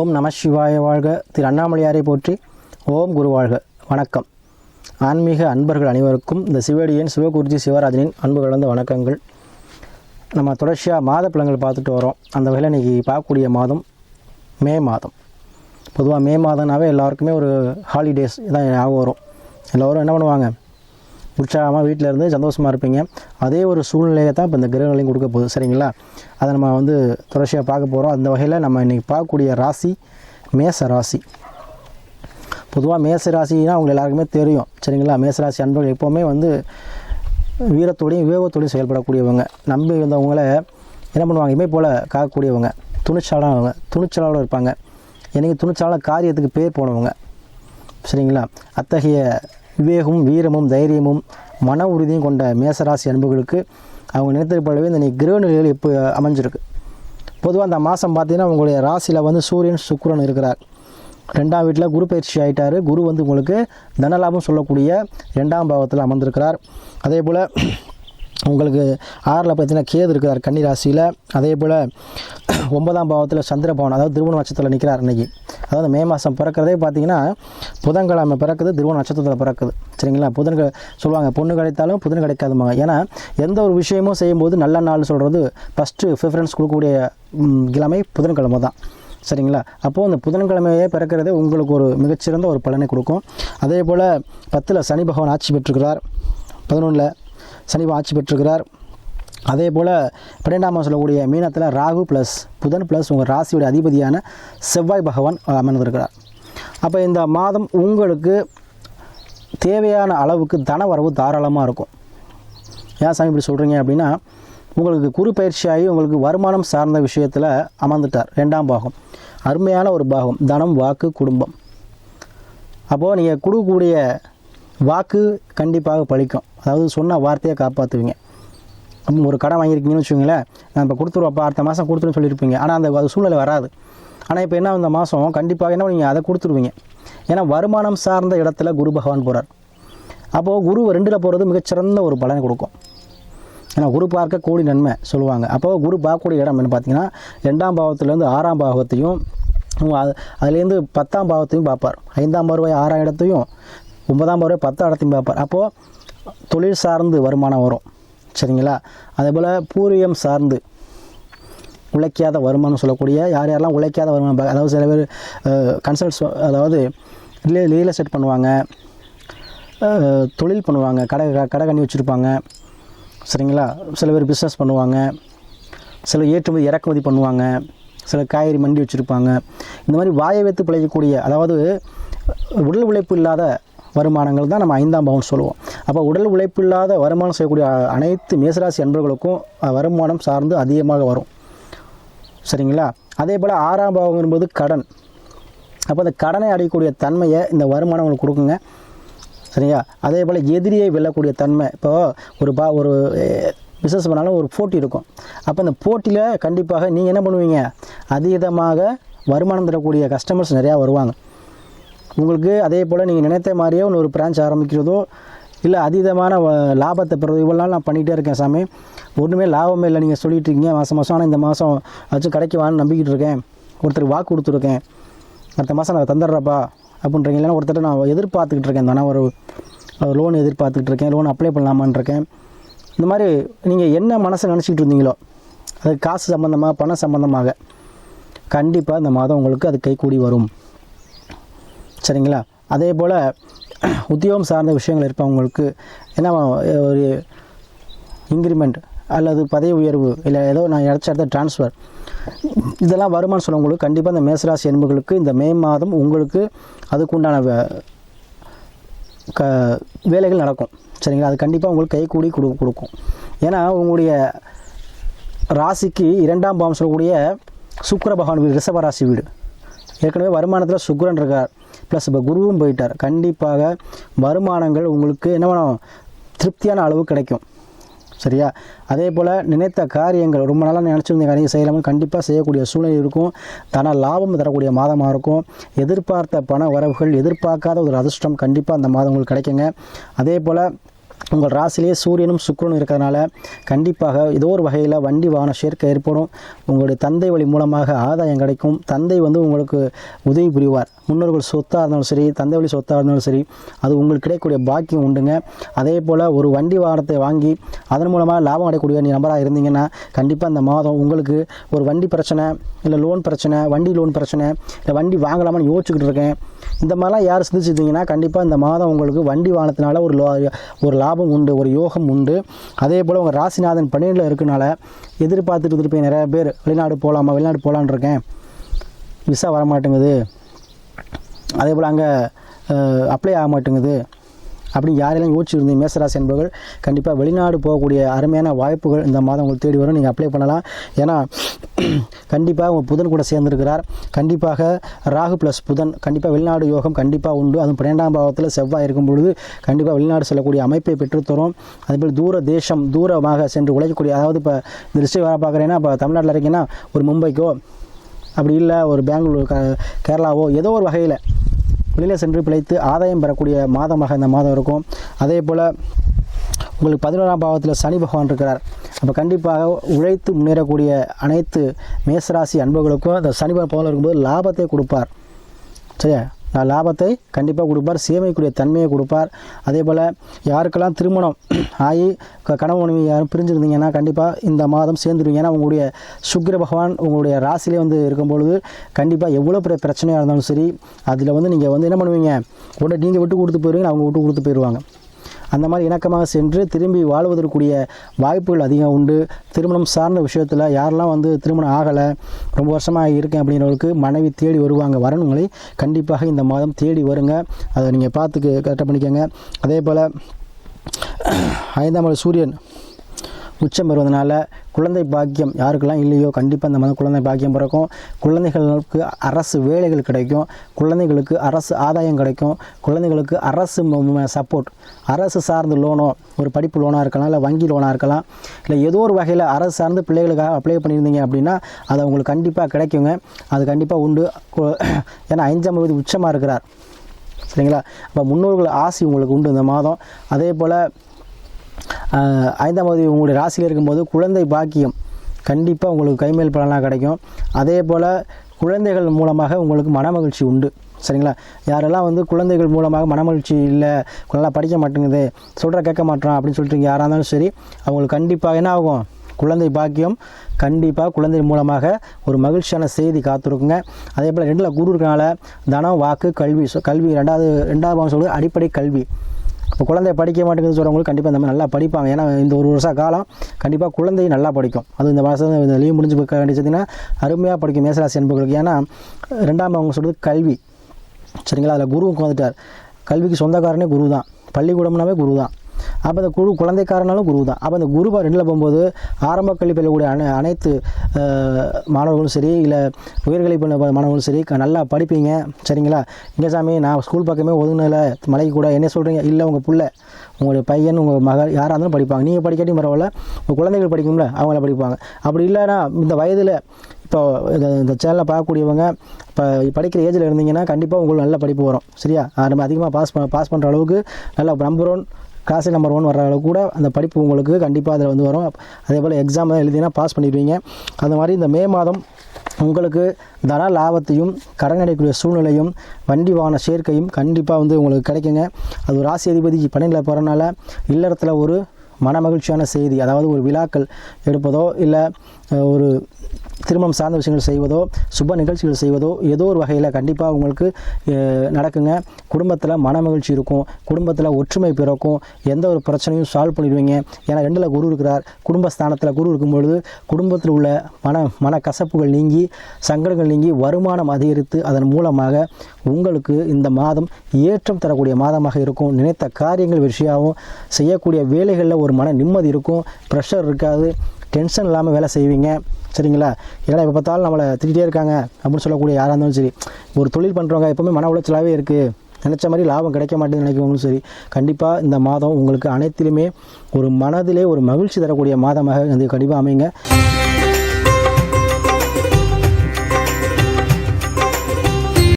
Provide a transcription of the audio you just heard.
ஓம் நம சிவாய வாழ்க. திரு அண்ணாமலையாரை போற்றி. ஓம் குரு வாழ்க. வணக்கம். ஆன்மீக அன்பர்கள் அனைவருக்கும் இந்த சிவடியின் சிவகுருஜி சிவராஜனின் அன்பு கலந்த வணக்கங்கள். நம்ம தொடர்ச்சியாக மாத பலன்கள் பார்த்துட்டு வரோம். அந்த வகையில் இன்றைக்கி பார்க்கக்கூடிய மாதம் மே மாதம். பொதுவாக மே மாதம்னாவே எல்லாருக்குமே ஒரு ஹாலிடேஸ் தான் ஞாபகம் வரும். எல்லோரும் என்ன பண்ணுவாங்க, உற்சாகமாக வீட்டில் இருந்து சந்தோஷமாக இருப்பீங்க. அதே ஒரு சூழ்நிலையை தான் இப்போ இந்த கிரகங்களையும் கொடுக்க போகுது. சரிங்களா? அதை நம்ம தொடர்ச்சியாக பார்க்க போகிறோம். அந்த வகையில் நம்ம இன்றைக்கி பார்க்கக்கூடிய ராசி மேச ராசி. பொதுவாக மேச ராசினா அவங்க எல்லாருக்குமே தெரியும். சரிங்களா? மேசராசி அன்பர்கள் எப்போவுமே வீரத்தோடையும் விவேகத்தோடையும் செயல்படக்கூடியவங்க. நம்பி வந்தவங்கள என்ன பண்ணுவாங்க, இமை போல் காக்கக்கூடியவங்க, துணிச்சலாளர் இருப்பாங்க. எனக்கு துணிச்சலாளர் காரியத்துக்கு பேர் போனவங்க. சரிங்களா? அத்தகைய விவேகமும் வீரமும் தைரியமும் மன உறுதியும் கொண்ட மேசராசி அன்புகளுக்கு அவங்க நினைத்தது போலவே இந்த கிரக நிலைகள் இப்போ அமைஞ்சிருக்கு. பொதுவாக அந்த மாதம் பார்த்தீங்கன்னா உங்களுடைய ராசியில் சூரியன் சுக்கிரன் இருக்கிறார். 2ஆம் வீட்டில் குரு பயிற்சி ஆகிட்டார். குரு உங்களுக்கு தனலாபம் சொல்லக்கூடிய 2ஆம் பாவத்தில் அமர்ந்திருக்கிறார். அதே போல் உங்களுக்கு 6ல் பார்த்தீங்கன்னா கேது இருக்கிறார் கன்னி ராசியில். அதே போல் 9ஆம் பாவத்தில் சந்திரபவன், அதாவது திருவோண நட்சத்திரத்தில் நிற்கிறார். இன்றைக்கி அதாவது மே மாதம் பிறக்கிறதே பார்த்தீங்கன்னா புதன்கிழமை பிறக்குது, திருவோண நட்சத்திரத்தில் பிறக்குது. சரிங்களா? சொல்லுவாங்க பொண்ணு கிடைத்தாலும் புதன் கிடைக்காதுமாங்க. ஏன்னா எந்த ஒரு விஷயமும் செய்யும்போது நல்ல நாள் சொல்கிறது ஃபஸ்ட்டு ப்ரிஃபரன்ஸ் கொடுக்கக்கூடிய கிழமை புதன்கிழமை தான். சரிங்களா? அப்போது அந்த புதன்கிழமையே பிறக்கிறதே உங்களுக்கு ஒரு மிகச்சிறந்த ஒரு பலனை கொடுக்கும். அதே போல் 10ல் சனி பகவான் ஆட்சி பெற்றிருக்கிறார். 11ல் சனி ஆட்சி பெற்றிருக்கிறார். அதே போல் 12ஆம் சொல்லக்கூடிய மீனத்தில் ராகு ப்ளஸ் புதன் ப்ளஸ் உங்கள் ராசியுடைய அதிபதியான செவ்வாய் பகவான் அமர்ந்திருக்கிறார். அப்போ இந்த மாதம் உங்களுக்கு தேவையான அளவுக்கு தன வரவு தாராளமாக இருக்கும். ஏன் சாமி இப்படி சொல்கிறீங்க அப்படின்னா, உங்களுக்கு குரு பயிற்சியாகி உங்களுக்கு வருமானம் சார்ந்த விஷயத்தில் அமர்ந்துட்டார். 2ஆம் பாகம் அருமையான ஒரு பாகம், தனம் வாக்கு குடும்பம். அப்போது நீங்கள் கொடுக்கக்கூடிய வாக்கு கண்டிப்பாக பழிக்கும். அதாவது சொன்ன வார்த்தையை காப்பாற்றுவீங்க. ஒரு கடன் வாங்கியிருக்கீங்கன்னு வச்சுக்கோங்களேன், நான் இப்போ கொடுத்துருவாப்பா அடுத்த மாதம் கொடுத்துருன்னு சொல்லியிருப்பீங்க. ஆனால் அது சூழ்நிலை வராது. ஆனால் இப்போ என்ன, இந்த மாதம் கண்டிப்பாக என்ன நீங்கள் அதை கொடுத்துருவீங்க. ஏன்னா வருமானம் சார்ந்த இடத்துல குரு பகவான் போகிறார். அப்போது குரு 2ல் போகிறது மிகச்சிறந்த ஒரு பலனை கொடுக்கும். ஏன்னா குரு பார்க்க கோடி நன்மை சொல்லுவாங்க. அப்போது குரு பார்க்கக்கூடிய இடம் என்ன பார்த்தீங்கன்னா 2ஆம் பாவத்துலேருந்து 6ஆம் பாவத்தையும் அதுலேருந்து 10ஆம் பாவத்தையும் பார்ப்பார். 5ஆம் பார்வை 6ஆம் இடத்தையும் 9ஆம் பார்வை 10ஆம் இடத்தையும் பார்ப்பார். அப்போது தொழில் சார்ந்து வருமானம் வரும். சரிங்களா? அதே போல் பூர்வீகம் சார்ந்து உழைக்காத வருமானம் சொல்லக்கூடிய யாரெல்லாம் உழைக்காத வருமானம், அதாவது சில பேர் கன்சல்ட்ஸ், அதாவது ரியல் எஸ்டேட் பண்ணுவாங்க, தொழில் பண்ணுவாங்க, கடை கண்ணி வச்சுருப்பாங்க. சரிங்களா? சில பேர் பிஸ்னஸ் பண்ணுவாங்க, சில ஏற்றுமதி இறக்குமதி பண்ணுவாங்க, சில காய்கறி மண்டி வச்சுருப்பாங்க. இந்த மாதிரி வாயை வைத்து பிழைக்கக்கூடிய, அதாவது உடல் உழைப்பு இல்லாத வருமானங்கள் தான் நம்ம 5ஆம் பாவம் சொல்லுவோம். அப்போ உடல் உழைப்பு இல்லாத வருமானம் செய்யக்கூடிய அனைத்து மேசராசி அன்பர்களுக்கும் வருமானம் சார்ந்து அதிகமாக வரும். சரிங்களா? அதே போல் 6ஆம் பாவம் என்பது கடன். அப்போ அந்த கடனை அடையக்கூடிய தன்மையை இந்த வருமானம் உங்களுக்கு கொடுக்குங்க. சரிங்களா? அதே போல் எதிரியை வெல்லக்கூடிய தன்மை. இப்போது ஒரு பிஸ்னஸ் பண்ணாலும் ஒரு போட்டி இருக்கும். அப்போ அந்த போட்டியில் கண்டிப்பாக நீங்கள் என்ன பண்ணுவீங்க, அதீதமாக வருமானம் தரக்கூடிய கஸ்டமர்ஸ் நிறையா வருவாங்க உங்களுக்கு. அதே போல் நீங்கள் நினைத்த மாதிரியே ஒரு பிரான்ச் ஆரம்பிக்கிறதோ இல்லை அதீதமான லாபத்தை பெறுறது, இவ்வளோ நாள் நான் பண்ணிகிட்டே இருக்கேன் சாமி, ஒன்றுமே லாபமே இல்லை நீங்கள் சொல்லிட்டு இருக்கீங்க மாதம். ஆனால் இந்த மாதம் வச்சு கடைக்கு வான்னு நம்பிக்கிட்டு இருக்கேன், ஒருத்தருக்கு வாக்கு கொடுத்துருக்கேன், அடுத்த மாதம் நான் தந்துடுறப்பா அப்படின்றீங்க. இல்லைன்னா ஒருத்தர் நான் எதிர்பார்த்துக்கிட்டு இருக்கேன், தானே ஒரு லோன் எதிர்பார்த்துக்கிட்டு இருக்கேன், லோன் அப்ளை பண்ணலாமான்னு இருக்கேன். இந்த மாதிரி நீங்கள் என்ன மனசை நினச்சிக்கிட்டு இருந்தீங்களோ அது காசு சம்மந்தமாக பண சம்மந்தமாக கண்டிப்பாக இந்த மாதம் உங்களுக்கு அது கைக்கூடி வரும். சரிங்களா? அதே போல் உத்தியோகம் சார்ந்த விஷயங்கள் இருப்பவங்களுக்கு என்ன, ஒரு இன்க்ரிமெண்ட் அல்லது பதவி உயர்வு, இல்லை ஏதோ நான் இடத்த ட்ரான்ஸ்ஃபர், இதெல்லாம் வருமானம் சொல்லுவவங்களுக்கு கண்டிப்பாக இந்த மேசராசி அன்புகளுக்கு இந்த மே மாதம் உங்களுக்கு அதுக்குண்டான வேலைகள் நடக்கும். சரிங்களா? அது கண்டிப்பாக உங்களுக்கு கைக்கூடி கொடுக்கும். ஏன்னா உங்களுடைய ராசிக்கு 2ஆம் பாவம் சொல்லக்கூடிய சுக்கிர பகவான் வீடு, ரிஷப ராசி வீடு. ஏற்கனவே வருமானத்தில் சுக்கிரன் இருக்கார், ப்ளஸ் இப்போ குருவும் போயிட்டார். கண்டிப்பாக வருமானங்கள் உங்களுக்கு என்ன வேணும், திருப்தியான அளவு கிடைக்கும். சரியா? அதே போல் நினைத்த காரியங்கள், ரொம்ப நாளாக நினச்சிருந்த காரியம் செய்யலாமல் கண்டிப்பாக செய்யக்கூடிய சூழ்நிலை இருக்கும். தன லாபம் தரக்கூடிய மாதமாக இருக்கும். எதிர்பார்த்த பண வரவுகள், எதிர்பார்க்காத ஒரு அதிர்ஷ்டம் கண்டிப்பாக அந்த மாதம் உங்களுக்கு கிடைக்குங்க. அதே போல் உங்கள் ராசிலேயே சூரியனும் சுக்கிரனும் இருக்கிறதுனால கண்டிப்பாக ஏதோ ஒரு வகையில் வண்டி வாகன சேர்க்கை ஏற்படும். உங்களுடைய தந்தை வழி மூலமாக ஆதாயம் கிடைக்கும். தந்தை வந்து உங்களுக்கு உதவி புரிவார். முன்னோர்கள் சொத்தாக இருந்தாலும் சரி, தந்தை வழி சொத்தாக இருந்தாலும் சரி, அது உங்களுக்கு கிடைக்கக்கூடிய பாக்கியம் உண்டுங்க. அதே போல் ஒரு வண்டி வாகனத்தை வாங்கி அதன் மூலமாக லாபம் அடையக்கூடிய நபராக இருந்தீங்கன்னா கண்டிப்பாக இந்த மாதம் உங்களுக்கு ஒரு வண்டி பிரச்சனை, இல்லை லோன் பிரச்சனை, வண்டி லோன் பிரச்சனை, இல்லை வண்டி வாங்கலாமான்னு யோசிச்சுக்கிட்டு இருக்கேன், இந்த மாதிரிலாம் யார் சிந்திச்சிருந்தீங்கன்னா கண்டிப்பாக இந்த மாதம் உங்களுக்கு வண்டி வாகனத்தினால ஒரு லாபம் உண்டு, ஒரு யோகம் உண்டு. அதே போல் உங்கள் ராசிநாதன் 12 இருக்கனால எதிர்பார்த்துட்டு இருப்பேன் நிறைய பேர் வெளிநாடு போகலான்னு இருக்கேன், விசா வர மாட்டேங்குது, அதே போல் அங்கே அப்ளை ஆக மாட்டேங்குது அப்படின்னு யாரெல்லாம் யோசிச்சுருந்தீங்க மேசராசி என்பவர்கள் கண்டிப்பாக வெளிநாடு போகக்கூடிய அருமையான வாய்ப்புகள் இந்த மாதம் உங்களுக்கு தேடி வரும். நீங்கள் அப்ளை பண்ணலாம். ஏன்னா கண்டிப்பாக உங்கள் புதன் கூட சேர்ந்துருக்கிறார். கண்டிப்பாக ராகு ப்ளஸ் புதன் கண்டிப்பாக வெளிநாடு யோகம் கண்டிப்பாக உண்டு. அதுவும் 12ஆம் பாவத்தில் செவ்வாய் இருக்கும் பொழுது கண்டிப்பாக வெளிநாடு செல்லக்கூடிய அமைப்பை பெற்றுத்தரும். அதேபோல் தூரமாக சென்று உழைக்கக்கூடிய, அதாவது இப்போ இந்த டிஸ்ட்ரிக்ட் வேலை பார்க்குறேன்னா இப்போ தமிழ்நாட்டில் இருக்கீங்கன்னா ஒரு மும்பைக்கோ அப்படி இல்லை ஒரு பெங்களூர் கேரளாவோ ஏதோ ஒரு வகையில் வெளியில் சென்று பிழைத்து ஆதாயம் பெறக்கூடிய மாதமாக இந்த மாதம் இருக்கும். அதே போல் உங்களுக்கு 11ஆம் பாவத்தில் சனி பகவான் இருக்கிறார். அப்போ கண்டிப்பாக உழைத்து முன்னேறக்கூடிய அனைத்து மேசராசி அன்பர்களுக்கும் அந்த சனி பகவான் இருக்கும்போது லாபத்தை கொடுப்பார். சரியா, லாபத்தை கண்டிப்பாக கொடுப்பார். சேமிக்கக்கூடிய தன்மையை கொடுப்பார். அதே போல் யாருக்கெல்லாம் திருமணம் ஆகி கணவன் மனைவி யாரும் பிரிஞ்சுருந்தீங்கன்னா கண்டிப்பாக இந்த மாதம் சேர்ந்துருவீங்க. ஏன்னா உங்களுடைய சுக்கிர பகவான் உங்களுடைய ராசிலே வந்து இருக்கும்பொழுது கண்டிப்பாக எவ்வளோ பெரிய பிரச்சனையாக இருந்தாலும் சரி, அதில் வந்து நீங்கள் வந்து என்ன பண்ணுவீங்க, உடனே நீங்கள் விட்டு கொடுத்து போயிடுவீங்க, அவங்க விட்டு கொடுத்து போயிடுவாங்க. அந்த மாதிரி இணக்கமாக சென்று திரும்பி வாழ்வதற்குரிய வாய்ப்புகள் அதிகம் உண்டு. திருமணம் சார்ந்த விஷயத்தில் யாரெல்லாம் வந்து திருமணம் ஆகலை, ரொம்ப வருஷமாக இருக்கேன் அப்படின்றவங்களுக்கு மனைவி தேடி வருவாங்க. வரணுங்களை கண்டிப்பாக இந்த மாதம் தேடி வருங்க. அதை நீங்கள் பார்த்து கரெக்டாக பண்ணிக்கோங்க. அதே போல் 5ஆம் சூரியன் உச்சம் பெறுவதனால குழந்தை பாக்கியம் யாருக்கெல்லாம் இல்லையோ கண்டிப்பாக இந்த மாதம் குழந்தை பாக்கியம் பிறக்கும். குழந்தைகளுக்கு அரசு வேலைகள் கிடைக்கும். குழந்தைகளுக்கு அரசு ஆதாயம் கிடைக்கும். குழந்தைகளுக்கு அரசு சப்போர்ட், அரசு சார்ந்த லோனோ, ஒரு படிப்பு லோனாக இருக்கலாம், இல்லை வங்கி லோனாக இருக்கலாம், இல்லை ஏதோ ஒரு வகையில் அரசு சார்ந்து பிள்ளைகளுக்காக அப்ளை பண்ணியிருந்தீங்க அப்படின்னா அது உங்களுக்கு கண்டிப்பாக கிடைக்குங்க. அது கண்டிப்பாக உண்டு. ஏன்னா 5ஆம் தேதி உச்சமாக இருக்கிறார். சரிங்களா, அப்போ முன்னோர்கள் ஆசி உங்களுக்கு உண்டு இந்த மாதம். அதே போல் 5ஆம் தேதி உங்களுடைய ராசியில் இருக்கும்போது குழந்தை பாக்கியம் கண்டிப்பாக உங்களுக்கு கைமேல் பலனாக கிடைக்கும். அதே போல் குழந்தைகள் மூலமாக உங்களுக்கு மனமகிழ்ச்சி உண்டு. சரிங்களா, யாரெல்லாம் வந்து குழந்தைகள் மூலமாக மனமகிழ்ச்சி இல்லை, நல்லா படிக்க மாட்டேங்குது, சொல்கிற கேட்க மாட்டோம் அப்படின்னு சொல்லிட்டு யாராக இருந்தாலும் சரி, அவங்களுக்கு கண்டிப்பாக என்ன ஆகும், குழந்தை பாக்கியம் கண்டிப்பாக குழந்தை மூலமாக ஒரு மகிழ்ச்சியான செய்தி காத்திருக்குங்க. அதே போல் 2ல் குரு இருக்கனால தனம், வாக்கு, கல்வி ரெண்டாவது சொல்வது அடிப்படை கல்வி. இப்போ குழந்தை படிக்க மாட்டேங்குது சொல்கிறவங்களுக்கு கண்டிப்பாக இந்த மாதிரி நல்லா படிப்பாங்க. ஏன்னா இந்த ஒரு வருஷ காலம் கண்டிப்பாக குழந்தை நல்லா படிக்கும். அது இந்த மாதம் இந்த லீவ் முடிஞ்சு வேண்டியதுன்னா அருமையாக படிக்கும் மேசராசி அன்பர்களுக்கு. ஏன்னா 2ஆம் அவங்க சொல்கிறது கல்வி. சரிங்களா, அதில் குருவுக்கு வந்துட்டார். கல்விக்கு சொந்தக்காரனே குரு தான், பள்ளிக்கூடம்னாவே குரு தான். அப்போ அந்த குழந்தைக்காரனாலும் குரு தான். அப்போ அந்த குரு 2ல் போகும்போது ஆரம்ப கல்வி பயிலக்கூடிய அனைத்து மாணவர்களும் சரி, இல்லை உயர்கல்வி மாணவர்களும் சரி நல்லா படிப்பீங்க. சரிங்களா, இங்கே சாமி நான் ஸ்கூல் பக்கமே ஒதுங்கினல மலைக்கு கூட என்ன சொல்கிறீங்க, இல்லை உங்கள் பிள்ளை, உங்களுடைய பையன், உங்கள் மகள் யாராக இருந்தாலும் படிப்பாங்க. நீங்கள் படிக்காட்டியும் பரவாயில்ல, உங்கள் குழந்தைகள் படிக்கும்ல அவங்கள படிப்பாங்க. அப்படி இல்லைன்னா இந்த வயதில் இப்போ இந்த சேனலில் பார்க்கக்கூடியவங்க இப்போ படிக்கிற ஏஜில் இருந்தீங்கன்னா கண்டிப்பாக உங்களுக்கு நல்ல படிப்பு வரும். சரியா, நம்ம அதிகமாக பாஸ் பண்ணுற அளவுக்கு நல்லா நம்பர் 1 கிளாஸில் நம்பர் 1 வர அளவுக்கு கூட அந்த படிப்பு உங்களுக்கு கண்டிப்பாக அதில் வந்து வரும். அதே போல் எக்ஸாம் எழுதினா பாஸ் பண்ணிடுவீங்க. அந்த மாதிரி இந்த மே மாதம் உங்களுக்கு தன லாபத்தையும் கடன் அடையக்கூடிய சூழ்நிலையும் வண்டி வாகன சேர்க்கையும் கண்டிப்பாக வந்து உங்களுக்கு கிடைக்குங்க. அது ஒரு ராசி அதிபதி 12ல் போகிறனால இல்லறத்தில் ஒரு மன மகிழ்ச்சியான செய்தி, அதாவது ஒரு விழாக்கள் எடுப்பதோ, இல்லை ஒரு திருமணம் சார்ந்த விஷயங்கள் செய்வதோ, சுப நிகழ்ச்சிகள் செய்வதோ ஏதோ ஒரு வகையில் கண்டிப்பாக உங்களுக்கு நடக்குங்க. குடும்பத்தில் மன மகிழ்ச்சி இருக்கும், குடும்பத்தில் ஒற்றுமை பிறக்கும், எந்த ஒரு பிரச்சனையும் சால்வ் பண்ணிடுவீங்க. ஏன்னா 2ல் குரு இருக்கிறார். குடும்பஸ்தானத்தில் குரு இருக்கும்பொழுது குடும்பத்தில் உள்ள மன கசப்புகள் நீங்கி, சங்கடங்கள் நீங்கி, வருமானம் அதிகரித்து அதன் மூலமாக உங்களுக்கு இந்த மாதம் ஏற்றம் தரக்கூடிய மாதமாக இருக்கும். நினைத்த காரியங்கள் வெற்றியாகவும், செய்யக்கூடிய வேலைகளில் ஒரு மன நிம்மதி இருக்கும், ப்ரெஷர் இருக்காது, டென்ஷன் இல்லாமல் வேலை செய்வீங்க. சரிங்களா, ஏன்னா இப்போ பார்த்தாலும் நம்மளை திட்டிகிட்டே இருக்காங்க அப்படின்னு சொல்லக்கூடிய யாராக இருந்தாலும் சரி, ஒரு தொழில் பண்ணுறவங்க எப்போவுமே மன உளைச்சலாகவே இருக்குது, நினச்ச மாதிரி லாபம் கிடைக்க மாட்டேங்குதுன்னு நினைக்கிறவங்களும் சரி, கண்டிப்பாக இந்த மாதம் உங்களுக்கு அனைத்திலுமே ஒரு மனதிலே ஒரு மகிழ்ச்சி தரக்கூடிய மாதமாக கண்டிப்பாக அமைங்க.